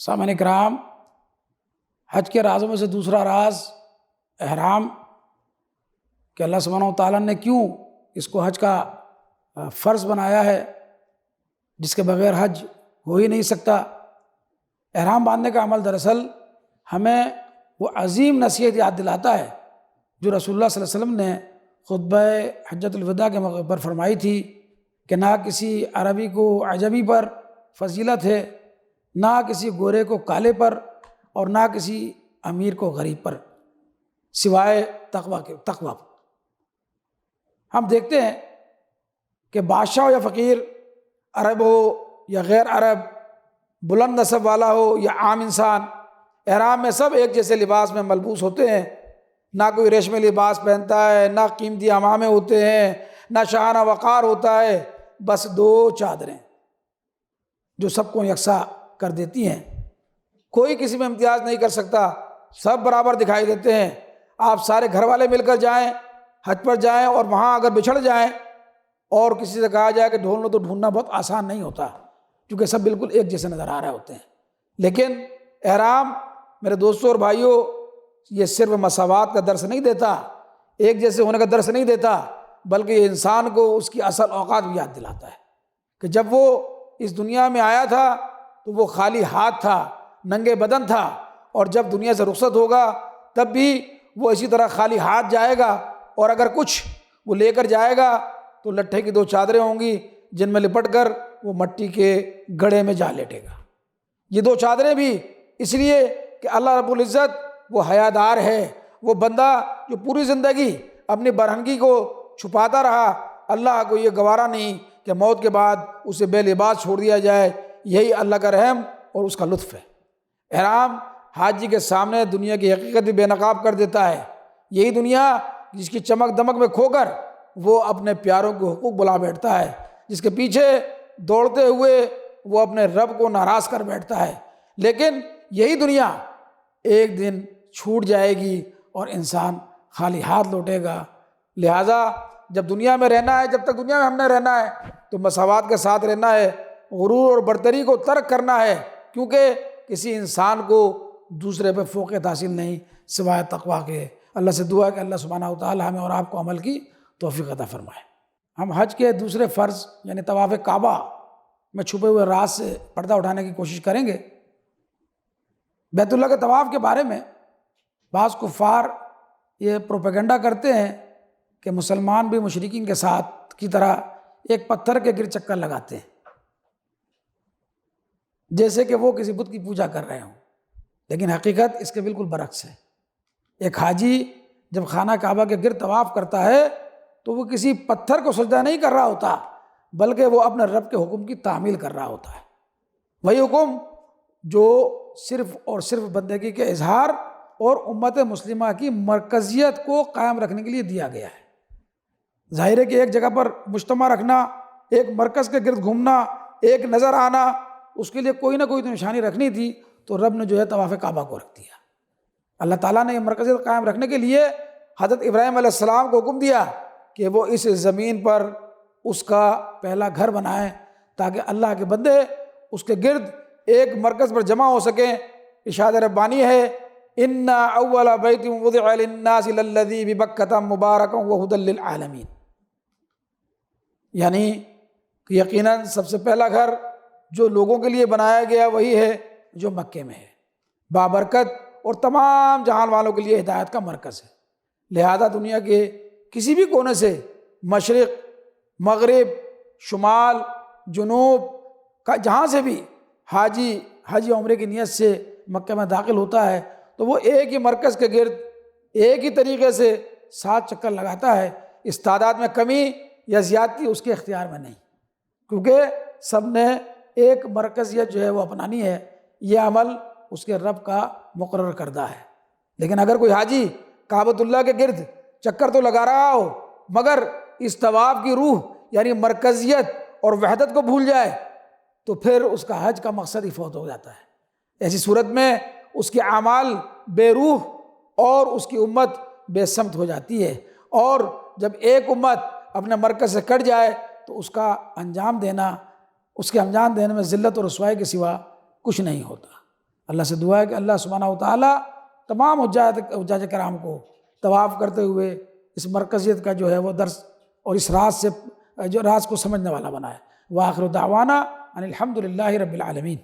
سامعین کرام، حج کے رازوں میں سے دوسرا راز احرام، کہ اللہ سبحانہ و تعالیٰ نے کیوں اس کو حج کا فرض بنایا ہے، جس کے بغیر حج ہو ہی نہیں سکتا۔ احرام باندھنے کا عمل دراصل ہمیں وہ عظیم نصیحت یاد دلاتا ہے جو رسول اللہ صلی اللہ علیہ وسلم نے خطبہ حجۃ الوداع کے موقع پر فرمائی تھی کہ نہ کسی عربی کو عجمی پر فضیلت ہے، نہ کسی گورے کو کالے پر، اور نہ کسی امیر کو غریب پر، سوائے تقویٰ۔ ہم دیکھتے ہیں کہ بادشاہ ہو یا فقیر، عرب ہو یا غیر عرب، بلند نسب والا ہو یا عام انسان، احرام میں سب ایک جیسے لباس میں ملبوس ہوتے ہیں۔ نہ کوئی ریشمی لباس پہنتا ہے، نہ قیمتی عمامے ہوتے ہیں، نہ شاہانہ وقار ہوتا ہے، بس دو چادریں جو سب کو یکساں کر دیتی ہیں۔ کوئی کسی میں امتیاز نہیں کر سکتا، سب برابر دکھائی دیتے ہیں۔ آپ سارے گھر والے مل کر جائیں، حج پر جائیں، اور وہاں اگر بچھڑ جائیں اور کسی سے کہا جائے کہ ڈھونڈ لو، تو ڈھونڈنا بہت آسان نہیں ہوتا، کیونکہ سب بالکل ایک جیسے نظر آ رہے ہوتے ہیں۔ لیکن احرام میرے دوستوں اور بھائیوں، یہ صرف مساوات کا درس نہیں دیتا، ایک جیسے ہونے کا درس نہیں دیتا، بلکہ یہ انسان کو اس کی اصل اوقات بھی یاد دلاتا ہے کہ جب وہ اس دنیا میں آیا تھا تو وہ خالی ہاتھ تھا، ننگے بدن تھا، اور جب دنیا سے رخصت ہوگا تب بھی وہ اسی طرح خالی ہاتھ جائے گا، اور اگر کچھ وہ لے کر جائے گا تو لٹھے کی دو چادریں ہوں گی جن میں لپٹ کر وہ مٹی کے گڑھے میں جا لیٹے گا۔ یہ دو چادریں بھی اس لیے کہ اللہ رب العزت وہ حیادار ہے، وہ بندہ جو پوری زندگی اپنی برہنگی کو چھپاتا رہا، اللہ کو یہ گوارا نہیں کہ موت کے بعد اسے بے لباس چھوڑ دیا جائے۔ یہی اللہ کا رحم اور اس کا لطف ہے۔ احرام حاجی کے سامنے دنیا کی حقیقت بھی بے نقاب کر دیتا ہے۔ یہی دنیا جس کی چمک دمک میں کھو کر وہ اپنے پیاروں کے حقوق بلا بیٹھتا ہے، جس کے پیچھے دوڑتے ہوئے وہ اپنے رب کو ناراض کر بیٹھتا ہے، لیکن یہی دنیا ایک دن چھوٹ جائے گی اور انسان خالی ہاتھ لوٹے گا۔ لہٰذا جب دنیا میں رہنا ہے، جب تک دنیا میں ہم نے رہنا ہے تو مساوات کے ساتھ رہنا ہے، غرور اور برتری کو ترک کرنا ہے، کیونکہ کسی انسان کو دوسرے پہ فوقیت حاصل نہیں سوائے تقویٰ کے۔ اللہ سے دعا ہے کہ اللہ سبحانہ و تعالی ہمیں اور آپ کو عمل کی توفیق عطا فرمائے۔ ہم حج کے دوسرے فرض یعنی طواف کعبہ میں چھپے ہوئے راز سے پردہ اٹھانے کی کوشش کریں گے۔ بیت اللہ کے طواف کے بارے میں بعض کفار یہ پروپیگنڈا کرتے ہیں کہ مسلمان بھی مشرکین کے ساتھ کی طرح ایک پتھر کے گرد چکر لگاتے ہیں، جیسے کہ وہ کسی بت کی پوجا کر رہے ہوں، لیکن حقیقت اس کے بالکل برعکس ہے۔ ایک حاجی جب خانہ کعبہ کے گرد طواف کرتا ہے تو وہ کسی پتھر کو سجدہ نہیں کر رہا ہوتا، بلکہ وہ اپنے رب کے حکم کی تعمیل کر رہا ہوتا ہے، وہی حکم جو صرف اور صرف بندگی کے اظہار اور امت مسلمہ کی مرکزیت کو قائم رکھنے کے لیے دیا گیا ہے۔ ظاہر ہے کہ ایک جگہ پر مجتمع رکھنا، ایک مرکز کے گرد گھومنا، ایک نظر آنا، اس کے لیے کوئی نہ کوئی تو نشانی رکھنی تھی، تو رب نے جو ہے طواف کعبہ کو رکھ دیا۔ اللہ تعالیٰ نے یہ مرکزیت قائم رکھنے کے لیے حضرت ابراہیم علیہ السلام کو حکم دیا کہ وہ اس زمین پر اس کا پہلا گھر بنائیں تاکہ اللہ کے بندے اس کے گرد ایک مرکز پر جمع ہو سکیں۔ ارشاد ربانی ہے، ان اول بیت وضع للناس للذی ببکۃ مبارکا وہدی للعالمین، یعنی کہ یقیناً سب سے پہلا گھر جو لوگوں کے لیے بنایا گیا وہی ہے جو مکے میں ہے، بابرکت اور تمام جہان والوں کے لیے ہدایت کا مرکز ہے۔ لہذا دنیا کے کسی بھی کونے سے، مشرق، مغرب، شمال، جنوب کا جہاں سے بھی حاجی حج یا عمرے کی نیت سے مکہ میں داخل ہوتا ہے تو وہ ایک ہی مرکز کے گرد ایک ہی طریقے سے 7 چکر لگاتا ہے۔ اس تعداد میں کمی یا زیادتی اس کے اختیار میں نہیں، کیونکہ سب نے ایک مرکزیت جو ہے وہ اپنانی ہے، یہ عمل اس کے رب کا مقرر کردہ ہے۔ لیکن اگر کوئی حاجی کعبۃ اللہ کے گرد چکر تو لگا رہا ہو مگر اس طواف کی روح یعنی مرکزیت اور وحدت کو بھول جائے تو پھر اس کا حج کا مقصد ہی فوت ہو جاتا ہے۔ ایسی صورت میں اس کے اعمال بے روح اور اس کی امت بے سمت ہو جاتی ہے، اور جب ایک امت اپنے مرکز سے کٹ جائے تو اس کا انجام دینا، اس کے انجام دینے میں ذلت اور رسوائی کے سوا کچھ نہیں ہوتا۔ اللہ سے دعا ہے کہ اللہ سبحانہ و تعالیٰ تمام حجاج کرام کو طواف کرتے ہوئے اس مرکزیت کا جو ہے وہ درس اور اس راز سے جو راز کو سمجھنے والا بنائے۔ وآخر دعوانا ان الحمد للہ رب العالمین۔